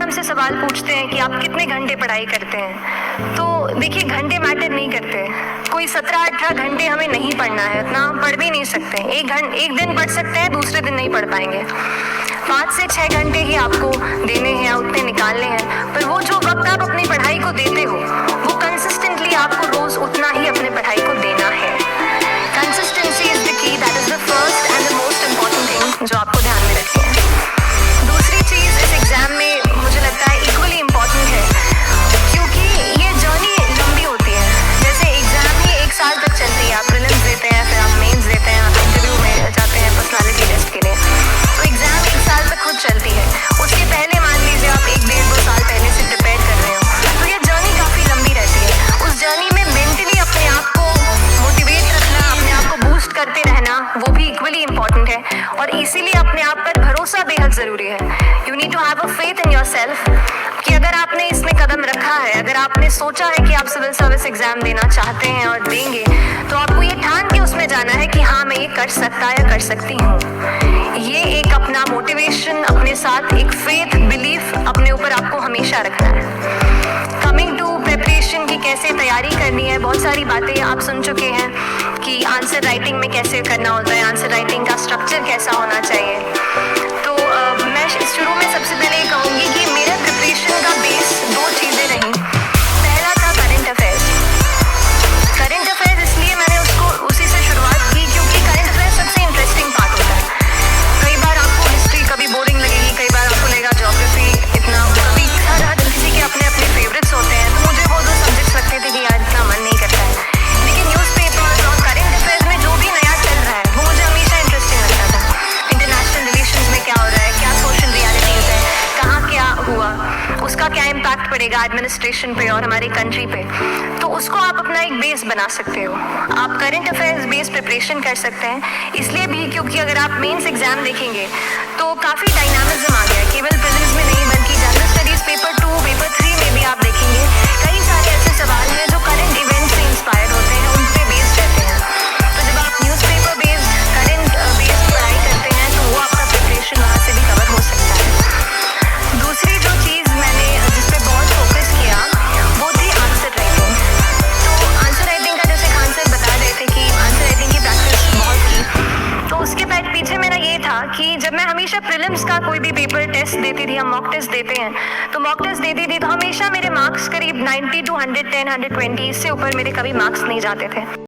हमसे सवाल पूछते हैं कि आप कितने घंटे पढ़ाई करते हैं, तो देखिए घंटे मैटर नहीं करते। कोई 17-18 घंटे हमें नहीं पढ़ना है, इतना हम पढ़ भी नहीं सकते। एक दिन पढ़ सकते हैं, दूसरे दिन नहीं पढ़ पाएंगे। 5 से 6 घंटे ही आपको देने हैं या उतने निकालने हैं, पर वो जो वक्त आप अपनी पढ़ाई को देते हो वो कंसिस्टेंटली आपको रोज उतना ही अपने पढ़ाई को देना है। Consistency is the key, that is the first and the most important thing जो आपको ध्यान में रखनी है। दूसरी चीज इस एग्जाम में मुझे लगता है इक्वली इम्पॉर्टेंट है, क्योंकि ये जर्नी लंबी होती है। जैसे एग्जाम ही 1 साल तक चलती है, आप प्रीलिम्स देते हैं, फिर आप मेंस देते हैं, आप इंटरव्यू में जाते हैं पर्सनालिटी टेस्ट के लिए, तो एग्जाम 1 साल तक खुद चलती है। उसके पहले मान लीजिए आप 1-1.5-2 साल पहले से प्रिपेयर कर रहे हो, तो ये जर्नी काफी लंबी रहती है। उस जर्नी में मेंटली अपने आप को मोटिवेट रखना, अपने आप को बूस्ट करते रहना, वो भी इक्वली इम्पॉर्टेंट है। और इसीलिए अपने आप पर भरोसा बेहद जरूरी है। You need to have a faith in yourself कि अगर आपने इसमें कदम रखा है, अगर आपने सोचा है कि आप सिविल सर्विस एग्जाम देना चाहते हैं और देंगे, तो आपको ये ठान के उसमें जाना है कि हाँ मैं ये कर सकता या कर सकती हूँ। ये एक अपना मोटिवेशन, अपने साथ एक फेथ, बिलीफ अपने ऊपर आपको हमेशा रखना है। कमिंग टू प्रिपरेशन की कैसे तैयारी करनी है, बहुत सारी बातें आप सुन चुके हैं कि आंसर राइटिंग में कैसे करना होता है, आंसर राइटिंग का स्ट्रक्चर कैसा होना चाहिए। तो मैं शुरू में सबसे पहले ये कहूँगी कि मेरे प्रिपरेशन का बेस 2 चीज़ें रहीं। पहला था करंट अफेयर्स। करंट अफेयर्स इसलिए मैंने उसी से शुरुआत की क्योंकि करंट अफेयर्स सबसे इंटरेस्टिंग पार्ट होता है। कई बार आपको हिस्ट्री कभी बोरिंग लगेगी, कई बार आपको लगेगा ज्योग्राफी इतना, कभी हर किसी के अपने अपने फेवरेट्स होते हैं। तो मुझे वो 2 सब्जेक्ट्स लगते थे कि यार इतना मन नहीं करता है, लेकिन न्यूज़पेपर्स और करंट अफेयर्स में जो भी नया चल रहा है वो मुझे हमेशा इंटरेस्टिंग लगता था। इंटरनेशनल रिलेशंस में क्या हो रहा है, क्या सोशल रियलिटीज़ है, कहाँ क्या हुआ, उसका क्या इम्पैक्ट पड़ेगा एडमिनिस्ट्रेशन पे और हमारी कंट्री पे, तो उसको आप अपना एक बेस बना सकते हो। आप करंट अफेयर्स बेस प्रिपरेशन कर सकते हैं, इसलिए भी क्योंकि अगर आप मेंस एग्जाम देखेंगे तो काफ़ी डायनामिज्म आ गया है। केवल प्रीलिम्स में नहीं बल्कि जनरल स्टडीज़ पेपर 2, पेपर 3 में भी आप देखेंगे कई सारे ऐसे सवाल हैं जो करंट इवेंट से इंस्पायर होते हैं, उन पे बेस्ड रहते हैं। तो जब आप न्यूज़पेपर बेस्ड, करंट बेस्ड पढ़ाई करते हैं तो वो आपका प्रिपरेशन वहाँ से भी कवर हो सकता है। दूसरी जो चीज़ मैंने जिस पे बहुत फोकस किया वो थी आंसर राइटिंग। तो आंसर राइटिंग का जैसे खान सर बता रहे थे कि आंसर राइटिंग की प्रैक्टिस बहुत की, तो उसके पीछे मेरा ये था कि जब मैं हमेशा प्रीलिम्स का कोई भी पेपर टेस्ट देती थी, हम मॉक टेस्ट देते हैं, तो मॉक टेस्ट देती थी तो हमेशा मेरे मार्क्स करीब 90 to 110, 120, इससे ऊपर मेरे कभी मार्क्स नहीं जाते थे।